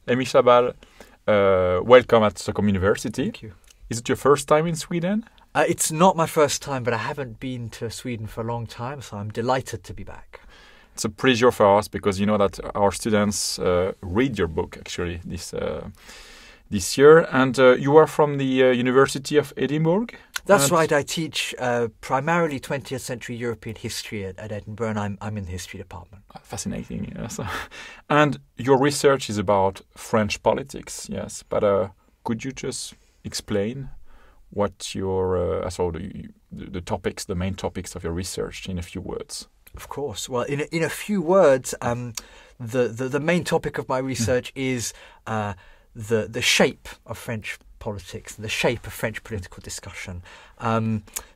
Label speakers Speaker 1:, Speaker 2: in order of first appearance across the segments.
Speaker 1: Emile Chabal, welcome at Stockholm University.
Speaker 2: Thank you.
Speaker 1: Is it your first time in Sweden?
Speaker 2: It's not my first time, but I haven't been to Sweden for a long time, so I'm delighted to be back.
Speaker 1: It's a pleasure for us because you know that our students read your book actually this year, and you are from the University of Edinburgh.
Speaker 2: That's right. I teach primarily 20th century European history at Edinburgh, and I'm in the history department.
Speaker 1: Fascinating, yes. And your research is about French politics, yes. But could you just explain what your the main topics of your research in a few words?
Speaker 2: Of course. Well, in a few words, the main topic of my research is the shape of French politics, the shape of French political discussion.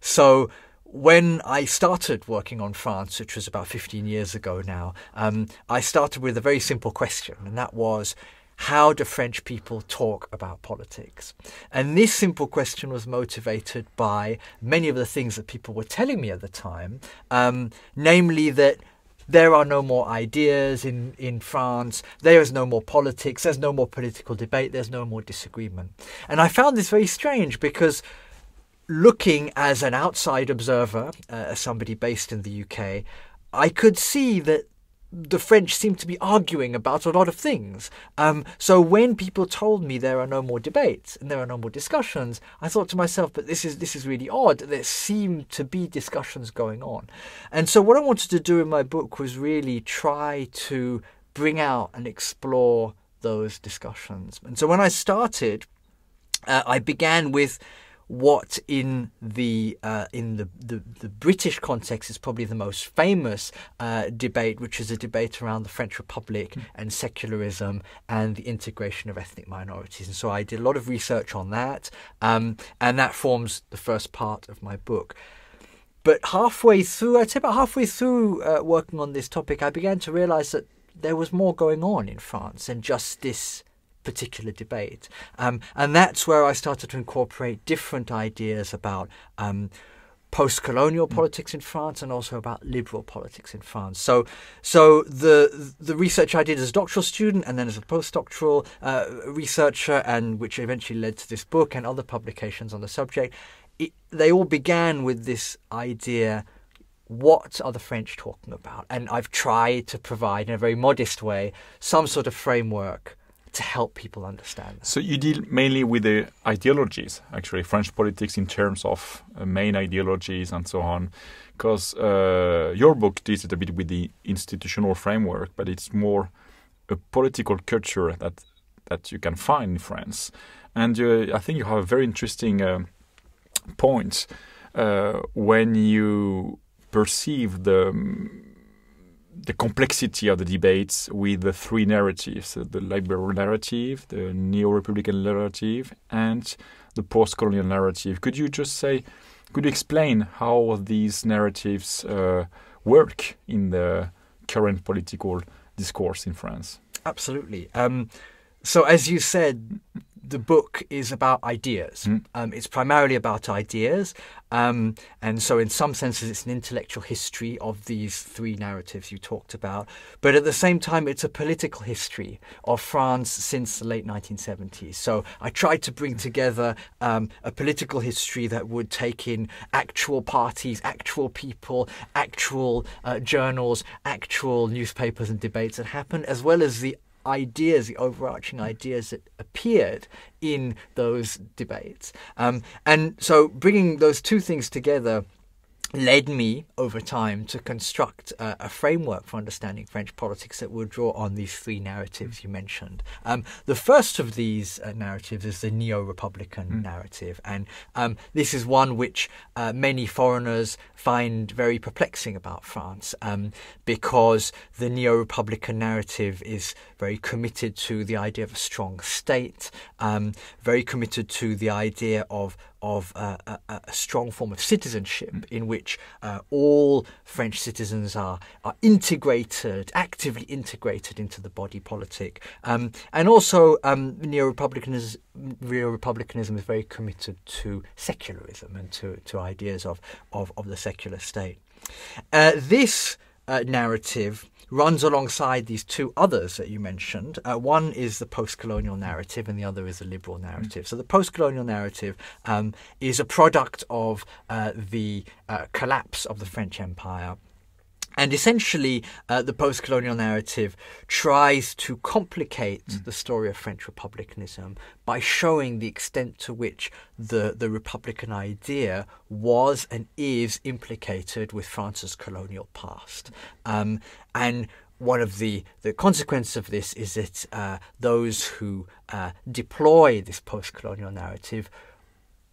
Speaker 2: So when I started working on France, which was about 15 years ago now, I started with a very simple question, and that was, how do French people talk about politics? And this simple question was motivated by many of the things that people were telling me at the time, namely that there are no more ideas in France, there is no more politics, there's no more political debate, there's no more disagreement. And I found this very strange because looking as an outside observer, as somebody based in the UK, I could see that the French seem to be arguing about a lot of things. So when people told me there are no more debates and there are no more discussions, I thought to myself, but this is really odd. There seem to be discussions going on. And so what I wanted to do in my book was really try to bring out and explore those discussions. And so when I started, I began with what in the British context is probably the most famous debate, which is a debate around the French Republic and secularism and the integration of ethnic minorities. And so I did a lot of research on that, and that forms the first part of my book. But halfway through, I'd say about halfway through working on this topic, I began to realize that there was more going on in France than just this particular debate. And that's where I started to incorporate different ideas about post-colonial politics in France and also about liberal politics in France. So the research I did as a doctoral student and then as a postdoctoral researcher, and which eventually led to this book and other publications on the subject, they all began with this idea: what are the French talking about? And I've tried to provide, in a very modest way, some sort of framework to help people understand that.
Speaker 1: So you deal mainly with the ideologies, actually, French politics in terms of main ideologies and so on, because your book deals a bit with the institutional framework, but it's more a political culture that you can find in France. And I think you have a very interesting point when you perceive the complexity of the debates with the three narratives: the liberal narrative, the neo-republican narrative, and the post-colonial narrative. Could you explain how these narratives work in the current political discourse in France?
Speaker 2: Absolutely. So as you said, the book is about ideas. It's primarily about ideas. And so in some senses, it's an intellectual history of these three narratives you talked about. But at the same time, it's a political history of France since the late 1970s. So I tried to bring together a political history that would take in actual parties, actual people, actual journals, actual newspapers and debates that happened, as well as the ideas, the overarching ideas that appeared in those debates. And so bringing those two things together led me over time to construct a framework for understanding French politics that will draw on these three narratives you mentioned. The first of these narratives is the neo-republican narrative, and this is one which many foreigners find very perplexing about France, because the neo-republican narrative is very committed to the idea of a strong state, very committed to the idea of a strong form of citizenship in which all French citizens are integrated, actively integrated into the body politic. And also neo-republicanism is very committed to secularism and to ideas of the secular state. This narrative runs alongside these two others that you mentioned. One is the post-colonial narrative and the other is the liberal narrative. So the post-colonial narrative is a product of the collapse of the French Empire. And essentially, the post-colonial narrative tries to complicate the story of French republicanism by showing the extent to which the republican idea was and is implicated with France's colonial past. And one of the consequences of this is that those who deploy this post-colonial narrative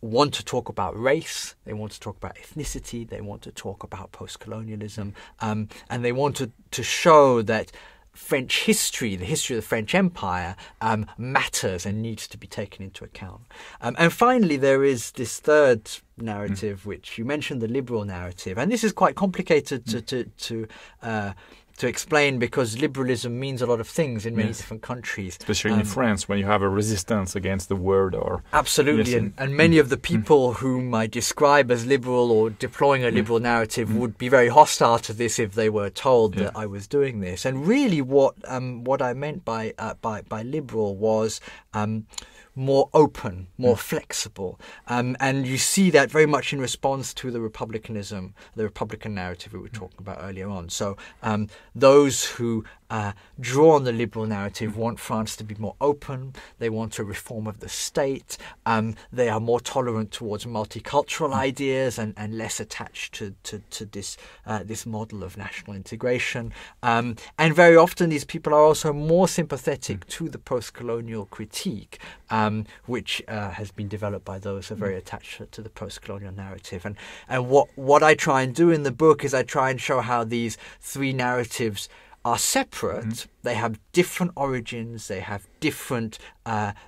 Speaker 2: want to talk about race, they want to talk about ethnicity, they want to talk about post-colonialism, and they want to show that French history, the history of the French Empire, matters and needs to be taken into account. And finally, there is this third narrative, which you mentioned, the liberal narrative, and this is quite complicated to explain because liberalism means a lot of things in many different countries.
Speaker 1: Especially in France, when you have a resistance against the word or...
Speaker 2: Absolutely, and many of the people whom I describe as liberal or deploying a liberal narrative would be very hostile to this if they were told that I was doing this. And really what I meant by liberal was more open, more flexible. And you see that very much in response to the republican narrative we were talking about earlier on. So those who draw on the liberal narrative want France to be more open. They want a reform of the state. They are more tolerant towards multicultural ideas and less attached to this model of national integration. And very often these people are also more sympathetic to the post-colonial critique, which has been developed by those who are very attached to the post-colonial narrative. And what I try and do in the book is I try and show how these three narratives are separate. They have different origins, they have different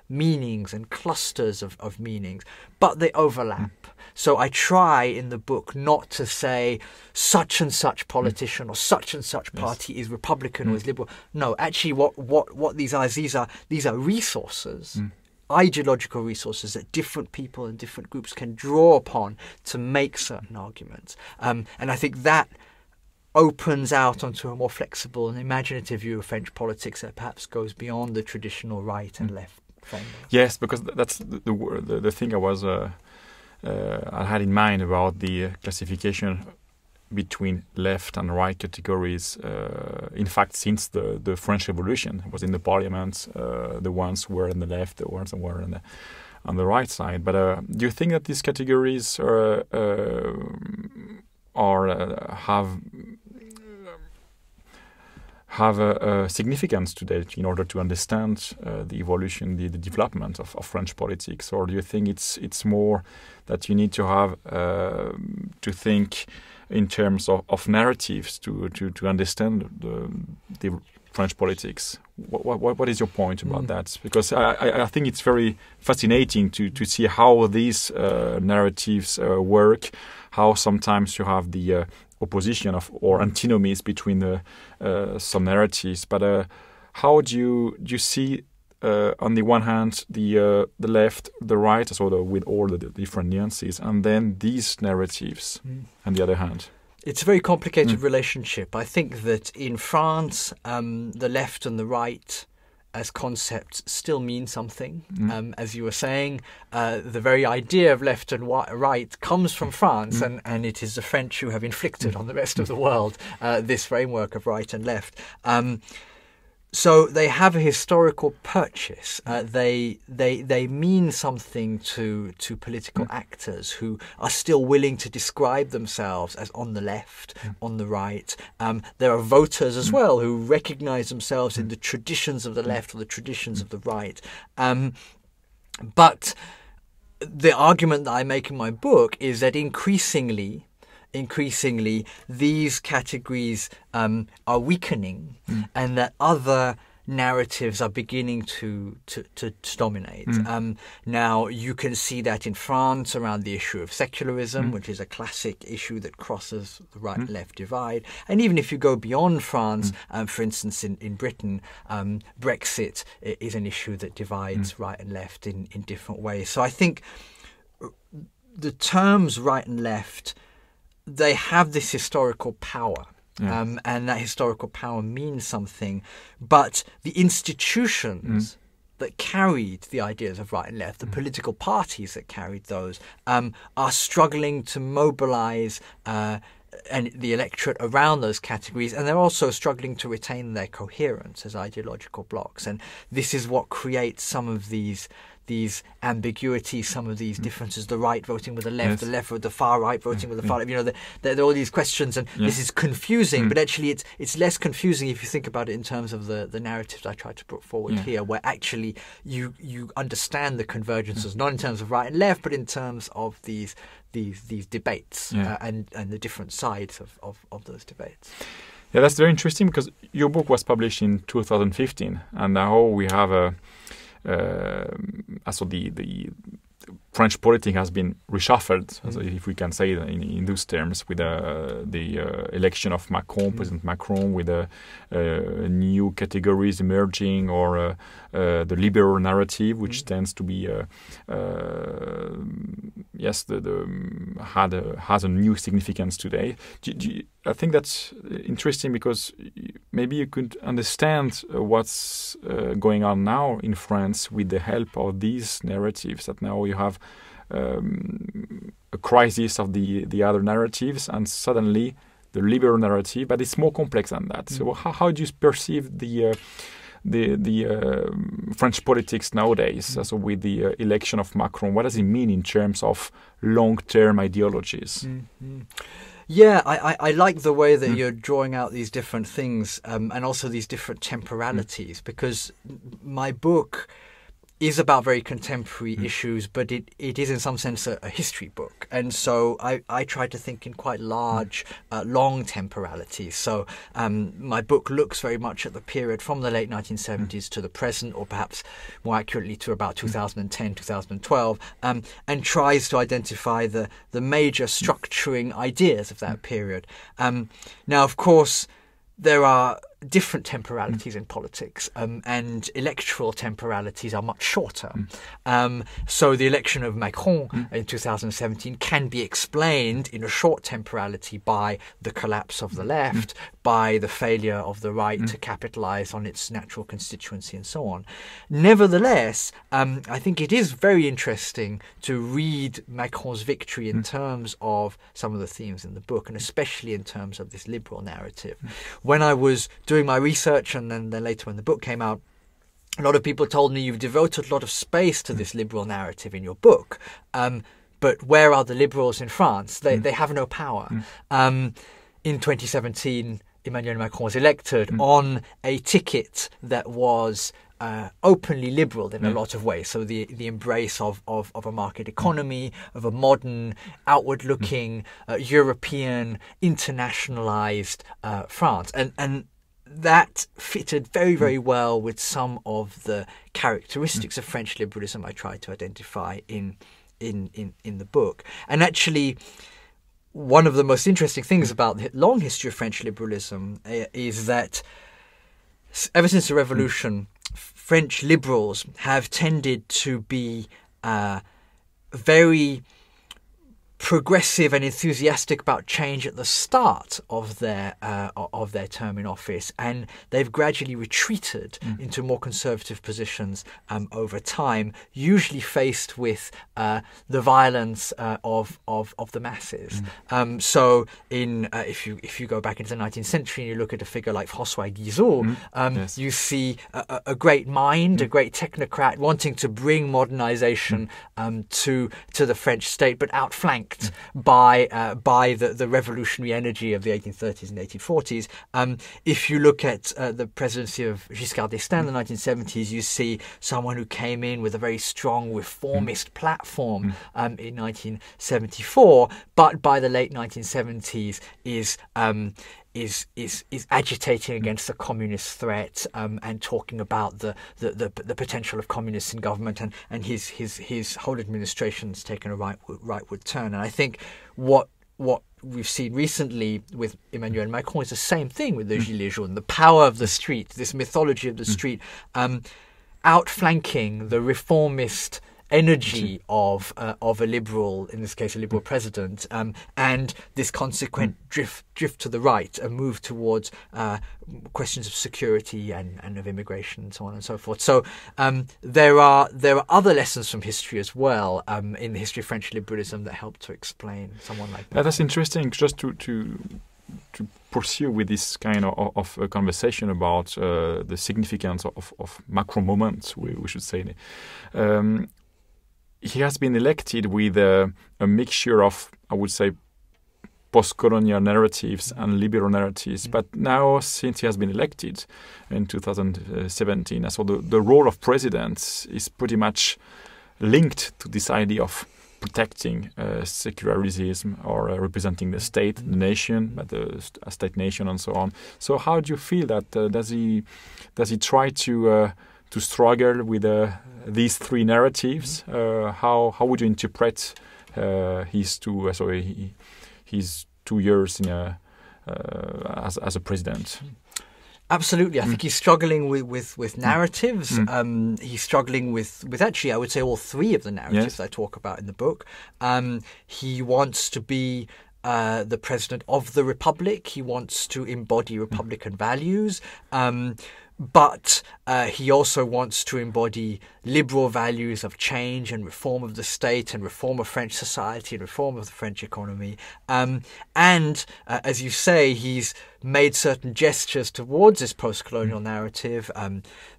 Speaker 2: meanings and clusters of meanings, but they overlap. So I try in the book not to say such and such politician or such and such party is Republican or is liberal. No, actually what these are resources, ideological resources that different people and different groups can draw upon to make certain arguments. And I think that opens out onto a more flexible and imaginative view of French politics that perhaps goes beyond the traditional right and left framework.
Speaker 1: Yes, because that's the thing I had in mind about the classification between left and right categories. In fact, since the French Revolution was in the parliament, the ones were on the left, the ones were on the right side. But do you think that these categories have a significance today in order to understand the evolution, the development of French politics, or do you think it's more that you need to have to think in terms of narratives to understand the French politics? What is your point about that? Because I think it's very fascinating to see how these narratives work, how sometimes you have the opposition or antinomies between some narratives, but how do you see on the one hand the left, the right, so with all the different nuances, and then these narratives on the other hand?
Speaker 2: It's a very complicated relationship. I think that in France, the left and the right as concepts still mean something. As you were saying, the very idea of left and right comes from France, and it is the French who have inflicted on the rest of the world this framework of right and left. So they have a historical purchase. They mean something to political actors who are still willing to describe themselves as on the left, on the right. There are voters as well who recognize themselves in the traditions of the left or the traditions of the right. But the argument that I make in my book is that increasingly, these categories are weakening, and that other narratives are beginning to dominate. Now, you can see that in France around the issue of secularism, which is a classic issue that crosses the right-left divide. And even if you go beyond France, for instance, in Britain, Brexit is an issue that divides right and left in different ways. So I think the terms right and left, they have this historical power. and that historical power means something. But the institutions that carried the ideas of right and left, the political parties that carried those, are struggling to mobilize and the electorate around those categories, and they're also struggling to retain their coherence as ideological blocks. And this is what creates some of these ambiguities, some of these differences, the right voting with the left, the left with the far right voting with the far left. You know, there are all these questions, and this is confusing, but actually it's less confusing if you think about it in terms of the narratives I tried to put forward here, where actually you understand the convergences, not in terms of right and left, but in terms of these debates and the different sides of those debates.
Speaker 1: Yeah, that's very interesting, because your book was published in 2015, and now we have so the French politics has been reshuffled, if we can say that in those terms, with the election of Macron, President Macron, with new categories emerging, or the liberal narrative, which tends to be has a new significance today. I think that's interesting, because maybe you could understand what's going on now in France with the help of these narratives. That now you have a crisis of the other narratives, and suddenly the liberal narrative, but it's more complex than that. So how do you perceive the French politics nowadays? So with the election of Macron, what does it mean in terms of long-term ideologies?
Speaker 2: Yeah, I like the way that you're drawing out these different things, and also these different temporalities, because my book is about very contemporary issues, but it is in some sense a history book. And so I try to think in quite large, long temporalities. So my book looks very much at the period from the late 1970s to the present, or perhaps more accurately to about 2010, 2012, and tries to identify the major structuring ideas of that period. Now, of course, there are different temporalities in politics, and electoral temporalities are much shorter. So the election of Macron in 2017 can be explained in a short temporality by the collapse of the left, by the failure of the right to capitalize on its natural constituency, and so on. Nevertheless, I think it is very interesting to read Macron's victory in terms of some of the themes in the book, and especially in terms of this liberal narrative. When I was doing my research, and then later when the book came out, a lot of people told me, you've devoted a lot of space to this liberal narrative in your book, but where are the liberals in France? They have no power. In 2017, Emmanuel Macron was elected on a ticket that was openly liberal in a lot of ways. So the embrace of a market economy, of a modern, outward-looking, European, internationalized France. And that fitted very, very well with some of the characteristics of French liberalism I tried to identify in the book. And actually, one of the most interesting things about the long history of French liberalism is that ever since the Revolution, French liberals have tended to be very progressive and enthusiastic about change at the start of their term in office, and they've gradually retreated into more conservative positions over time, usually faced with the violence of the masses. So if you go back into the 19th century and you look at a figure like François Guizot, you see a great mind, a great technocrat wanting to bring modernization to the French state, but outflanked by the revolutionary energy of the 1830s and 1840s. If you look at the presidency of Giscard d'Estaing in the 1970s, you see someone who came in with a very strong reformist platform in 1974, but by the late 1970s is agitating against the communist threat, and talking about the potential of communists in government, and his whole administration's taken a rightward turn. And I think what we've seen recently with Emmanuel Macron is the same thing with the Gilets jaunes, the power of the street, this mythology of the street, outflanking the reformist energy of a liberal, in this case a liberal president, and this consequent drift to the right, a move towards questions of security and of immigration and so on and so forth. So there are other lessons from history as well in the history of French liberalism that help to explain someone like that.
Speaker 1: That's interesting. Just to pursue with this kind of a conversation about the significance of macro moments, we should say. He has been elected with a mixture of, I would say, post-colonial narratives and liberal narratives. But now, since he has been elected in 2017, so the role of president is pretty much linked to this idea of protecting secularism or representing the state, the nation, but a state nation and so on. So how do you feel that does he try to struggle with these three narratives? How would you interpret his 2 years in as a president?
Speaker 2: Absolutely. I think he's struggling with narratives. He's struggling with actually, I would say, all three of the narratives I talk about in the book. He wants to be the president of the Republic. He wants to embody Republican values. But he also wants to embody liberal values of change and reform of the state and reform of French society and reform of the French economy. And as you say, he's made certain gestures towards this post-colonial narrative,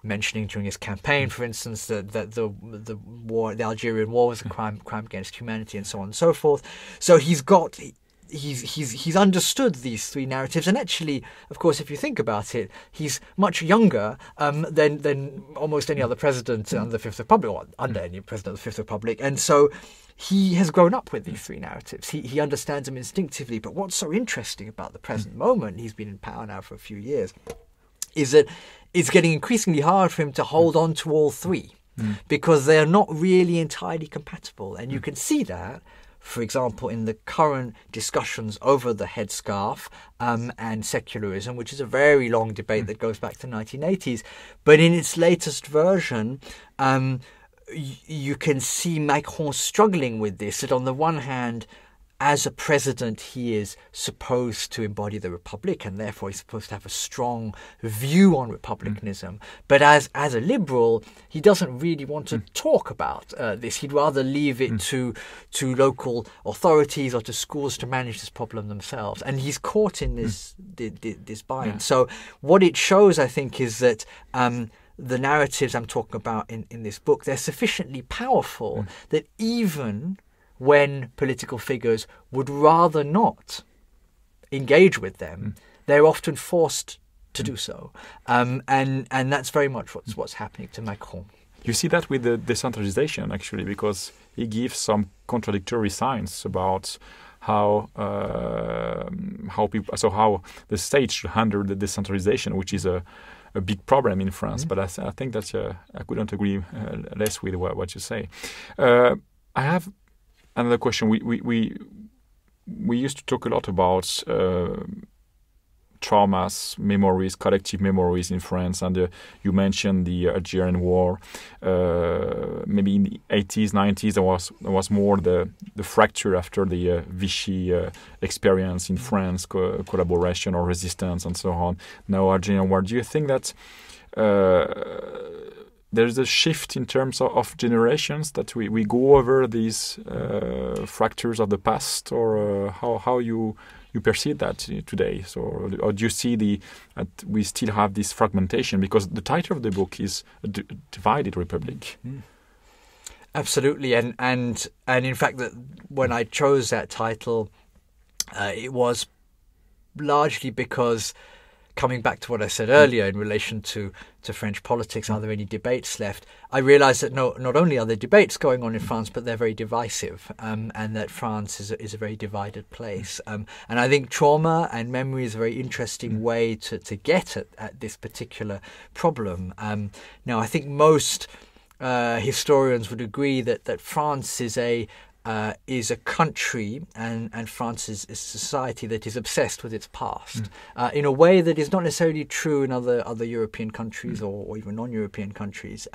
Speaker 2: mentioning during his campaign, for instance, that the war, the Algerian War, was a crime against humanity, and so on and so forth. So he's understood these three narratives, and actually, of course, if you think about it, he's much younger than almost any other president under the Fifth Republic, or under any president of the Fifth Republic, and so he has grown up with these three narratives. He understands them instinctively. But what's so interesting about the present moment, he's been in power now for a few years, is that it's getting increasingly hard for him to hold on to all three because they're not really entirely compatible, and you can see that. For example, in the current discussions over the headscarf and secularism, which is a very long debate that goes back to the 1980s. But in its latest version, you can see Macron struggling with this, that on the one hand, as a president, he is supposed to embody the Republic, and therefore he's supposed to have a strong view on republicanism. But as a liberal, he doesn't really want to talk about this. He'd rather leave it to local authorities or to schools to manage this problem themselves. And he's caught in this bind. Yeah. So what it shows, I think, is that the narratives I'm talking about in this book, they're sufficiently powerful that even when political figures would rather not engage with them, they're often forced to do so. And that's very much what's happening to Macron.
Speaker 1: You see that with the decentralization, actually, because he gives some contradictory signs about how the state should handle the decentralization, which is a big problem in France. But I think that I couldn't agree less with what you say. I have another question. We used to talk a lot about traumas, memories, collective memories in France, and you mentioned the Algerian War. Maybe in the 80s, 90s, there was more the fracture after the Vichy experience in France, collaboration or resistance, and so on. Now Algerian War. Do you think that there's a shift in terms of generations, that we go over these fractures of the past, or how you perceive that today? So, or do you see that we still have this fragmentation? Because the title of the book is A Divided Republic.
Speaker 2: Absolutely, and in fact, that when I chose that title, it was largely because, coming back to what I said earlier in relation to French politics, are there any debates left? I realised that not only are there debates going on in France, but they're very divisive, and that France is a very divided place. And I think trauma and memory is a very interesting way to get at this particular problem. Now, I think most historians would agree that France is a country and France is a society that is obsessed with its past in a way that is not necessarily true in other European countries or even non-European countries.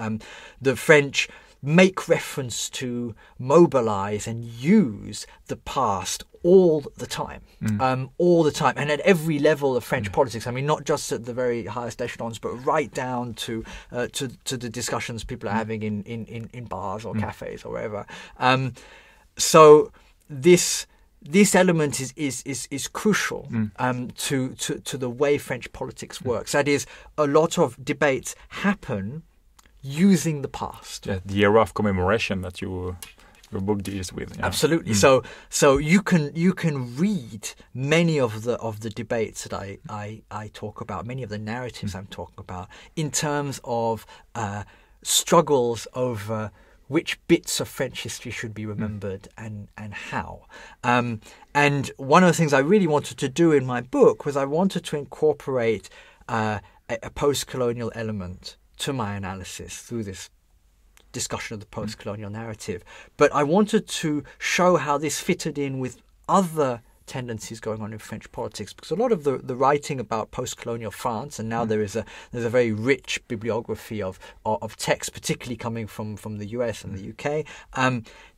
Speaker 2: The French make reference to, mobilize and use the past all the time, and at every level of French politics. I mean, not just at the very highest echelons, but right down to the discussions people are having in bars or cafes or wherever. So this element is crucial to the way French politics works. That is, a lot of debates happen using the past.
Speaker 1: Yeah, the era of commemoration that your book deals with. Yeah.
Speaker 2: Absolutely. So you can read many of the debates that I talk about, many of the narratives I'm talking about, in terms of struggles over which bits of French history should be remembered and how. And one of the things I really wanted to do in my book was I wanted to incorporate a post-colonial element to my analysis through this discussion of the post-colonial narrative. But I wanted to show how this fitted in with other tendencies going on in French politics, because a lot of the writing about post-colonial France, and now there's a very rich bibliography of text, particularly coming from the US and the UK,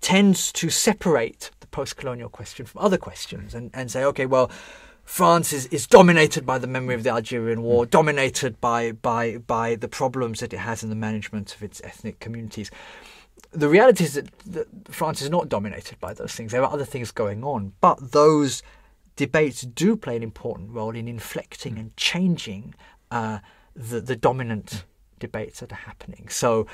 Speaker 2: tends to separate the post-colonial question from other questions and say, okay, well, France is dominated by the memory of the Algerian War, dominated by the problems that it has in the management of its ethnic communities. The reality is that France is not dominated by those things. There are other things going on, but those debates do play an important role in inflecting and changing the dominant debates that are happening. So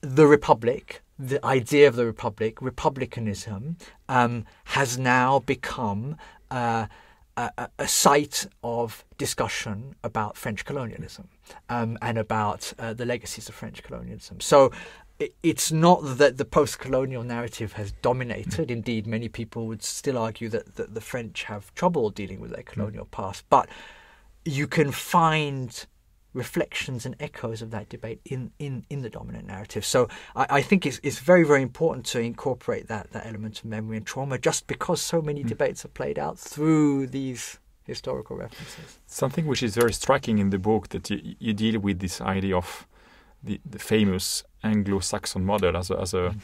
Speaker 2: the Republic, the idea of the Republic, republicanism, has now become a site of discussion about French colonialism and about the legacies of French colonialism. So it's not that the post-colonial narrative has dominated. Indeed, many people would still argue that the French have trouble dealing with their colonial past. But you can find reflections and echoes of that debate in the dominant narrative. So I think it's very, very important to incorporate that element of memory and trauma, just because so many debates are played out through these historical references.
Speaker 1: Something which is very striking in the book, that you deal with this idea of the famous Anglo-Saxon model as a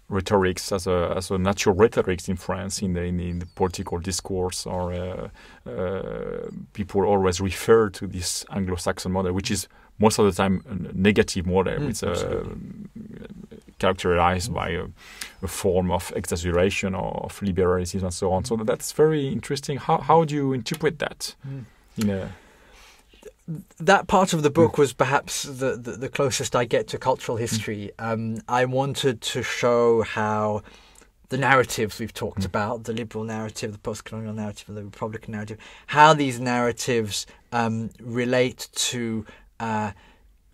Speaker 1: rhetorics, as a natural rhetorics in France, in the political discourse, or people always refer to this Anglo-Saxon model, which is most of the time a negative model. It's characterized by a form of exaggeration or of liberalism and so on. So that's very interesting. How do you interpret that?
Speaker 2: That part of the book was perhaps the closest I get to cultural history. I wanted to show how the narratives we've talked about, the liberal narrative, the post-colonial narrative, and the Republican narrative, how these narratives relate to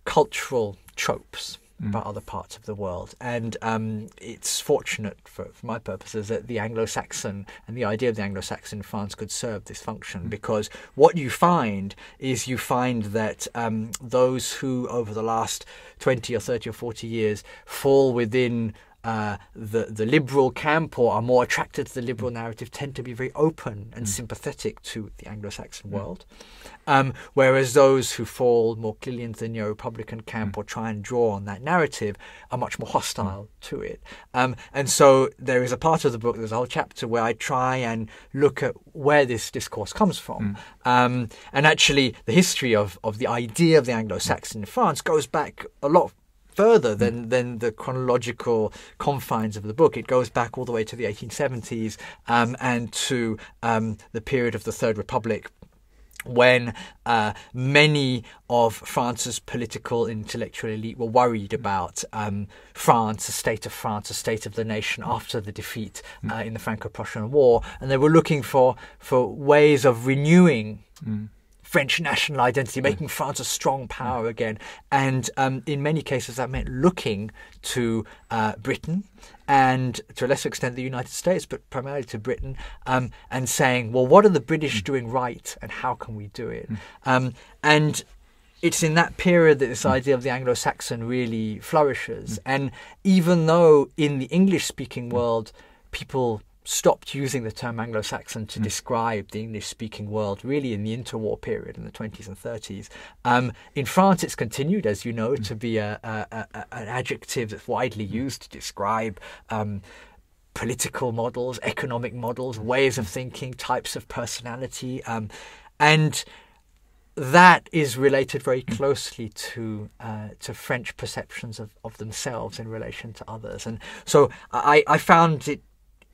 Speaker 2: cultural tropes about other parts of the world. And it's fortunate for my purposes that the Anglo-Saxon and the idea of the Anglo-Saxon in France could serve this function, because what you find is that those who over the last 20 or 30 or 40 years fall within the liberal camp or are more attracted to the liberal narrative tend to be very open and sympathetic to the Anglo-Saxon world. Whereas those who fall more clearly into the neo-republican camp or try and draw on that narrative are much more hostile to it. And so there is a part of the book, there's a whole chapter where I try and look at where this discourse comes from. And actually the history of the idea of the Anglo-Saxon in France goes back a lot further than the chronological confines of the book. It goes back all the way to the 1870s and to the period of the Third Republic, when many of France's political and intellectual elite were worried about France, the state of France, the state of the nation after the defeat in the Franco-Prussian War, and they were looking for ways of renewing French national identity, making France a strong power again. And in many cases that meant looking to Britain and to a lesser extent the United States, but primarily to Britain, and saying, well, what are the British doing right and how can we do it? And it's in that period that this idea of the Anglo-Saxon really flourishes. And even though in the English-speaking world people stopped using the term Anglo-Saxon to describe the English-speaking world really in the interwar period in the 20s and 30s. In France, it's continued, as you know, to be an adjective that's widely used to describe political models, economic models, ways of thinking, types of personality, and that is related very closely to French perceptions of themselves in relation to others. And so I found it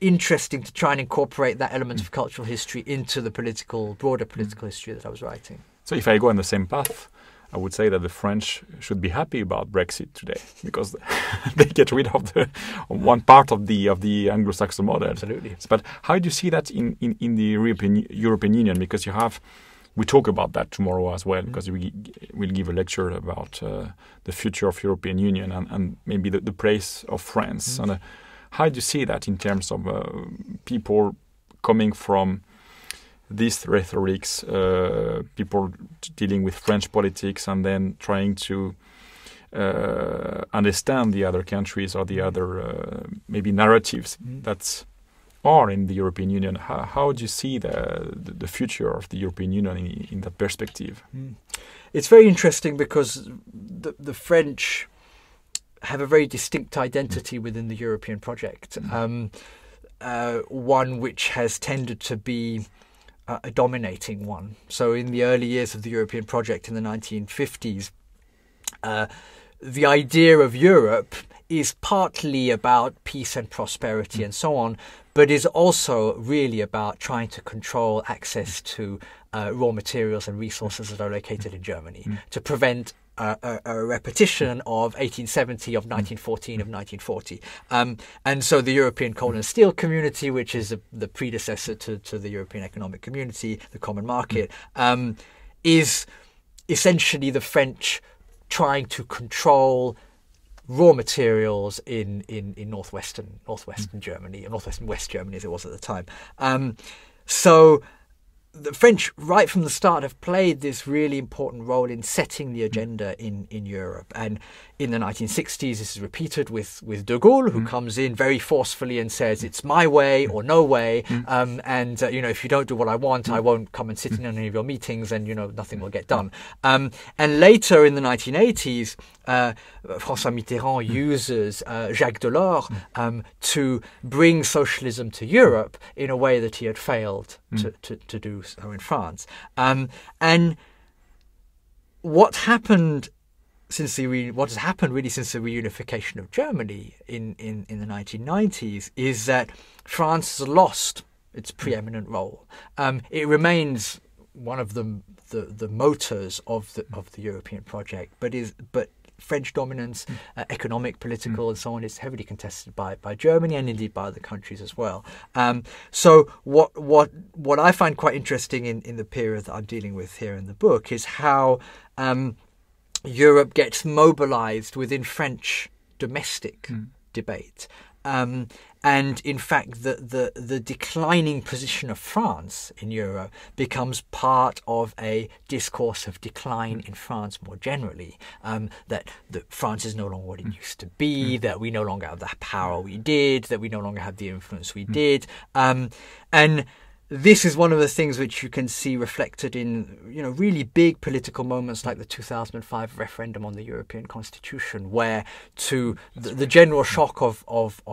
Speaker 2: interesting to try and incorporate that element of cultural history into the broader political history that I was writing.
Speaker 1: So if I go on the same path, I would say that the French should be happy about Brexit today because they get rid of one part of the Anglo-Saxon model.
Speaker 2: Absolutely.
Speaker 1: But how do you see that in the European Union? Because we talk about that tomorrow as well, because we'll give a lecture about the future of European Union and maybe the place of France. And how do you see that in terms of people coming from these rhetorics, people dealing with French politics and then trying to understand the other countries or the other maybe narratives that are in the European Union? How do you see the future of the European Union in that perspective?
Speaker 2: It's very interesting because the French have a very distinct identity within the European project, one which has tended to be a dominating one. So in the early years of the European project in the 1950s, the idea of Europe is partly about peace and prosperity and so on, but is also really about trying to control access to raw materials and resources that are located in Germany, to prevent a repetition of 1870, of 1914, of 1940. And so the European Coal and Steel Community, which is the predecessor to the European Economic Community, the Common Market, is essentially the French trying to control raw materials in northwestern Germany, northwestern West Germany as it was at the time. So the French, right from the start, have played this really important role in setting the agenda in Europe. And in the 1960s, this is repeated with de Gaulle, who comes in very forcefully and says, it's my way or no way. If you don't do what I want, I won't come and sit in any of your meetings and, nothing will get done. And later in the 1980s, François Mitterrand uses Jacques Delors to bring socialism to Europe in a way that he had failed to do so in France. And what has happened since the reunification of Germany in the 1990s is that France has lost its preeminent role. It remains one of the motors of the European project, but French dominance, economic, political, and so on, is heavily contested by Germany and indeed by other countries as well. So what I find quite interesting in the period that I'm dealing with here in the book is how Europe gets mobilized within French domestic debate. And in fact, the declining position of France in Europe becomes part of a discourse of decline in France more generally, that France is no longer what it used to be, that we no longer have the power we did, that we no longer have the influence we did. And this is one of the things which you can see reflected in, really big political moments like the 2005 referendum on the European Constitution, where to the general shock of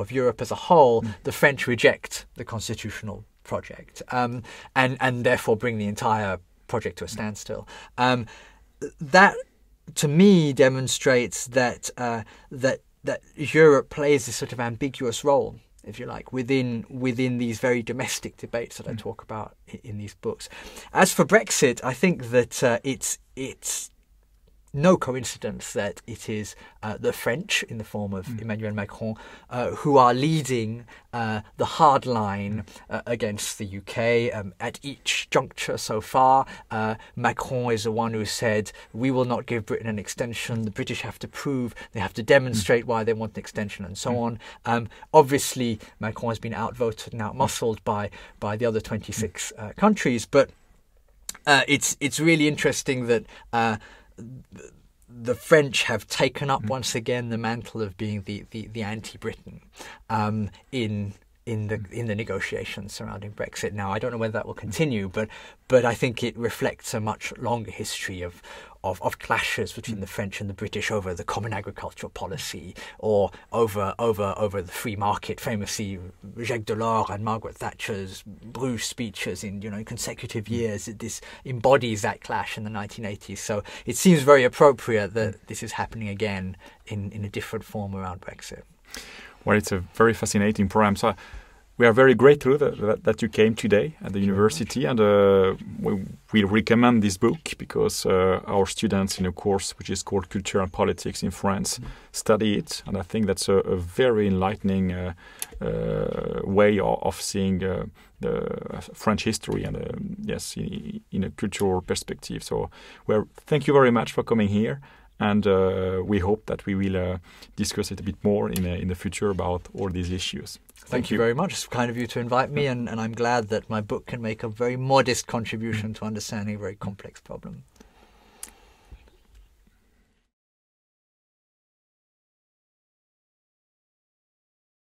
Speaker 2: Europe as a whole, the French reject the constitutional project and therefore bring the entire project to a standstill. That, to me, demonstrates that Europe plays this sort of ambiguous role, if you like, within these very domestic debates that I talk about in these books. As for Brexit, I think that it's no coincidence that it is the French, in the form of Emmanuel Macron, who are leading the hard line against the UK at each juncture so far. Macron is the one who said, we will not give Britain an extension. The British have to prove, they have to demonstrate why they want an extension, and so on. Obviously, Macron has been outvoted and outmuscled by the other 26 countries, but it's really interesting that the French have taken up once again the mantle of being the anti-Britain in in the negotiations surrounding Brexit. Now, I don't know whether that will continue, but I think it reflects a much longer history of clashes between the French and the British over the common agricultural policy, or over the free market. Famously, Jacques Delors and Margaret Thatcher's Bruges speeches in consecutive years. This embodies that clash in the 1980s. So it seems very appropriate that this is happening again in a different form around Brexit.
Speaker 1: Well, it's a very fascinating program. So we are very grateful that you came today at the university, and we recommend this book because our students in a course which is called Culture and Politics in France study it, and I think that's a very enlightening way of seeing the French history and yes, in a cultural perspective. So, thank you very much for coming here. And we hope that we will discuss it a bit more in the future about all these issues.
Speaker 2: Thank you very much. It's kind of you to invite me, and I'm glad that my book can make a very modest contribution to understanding a very complex problem.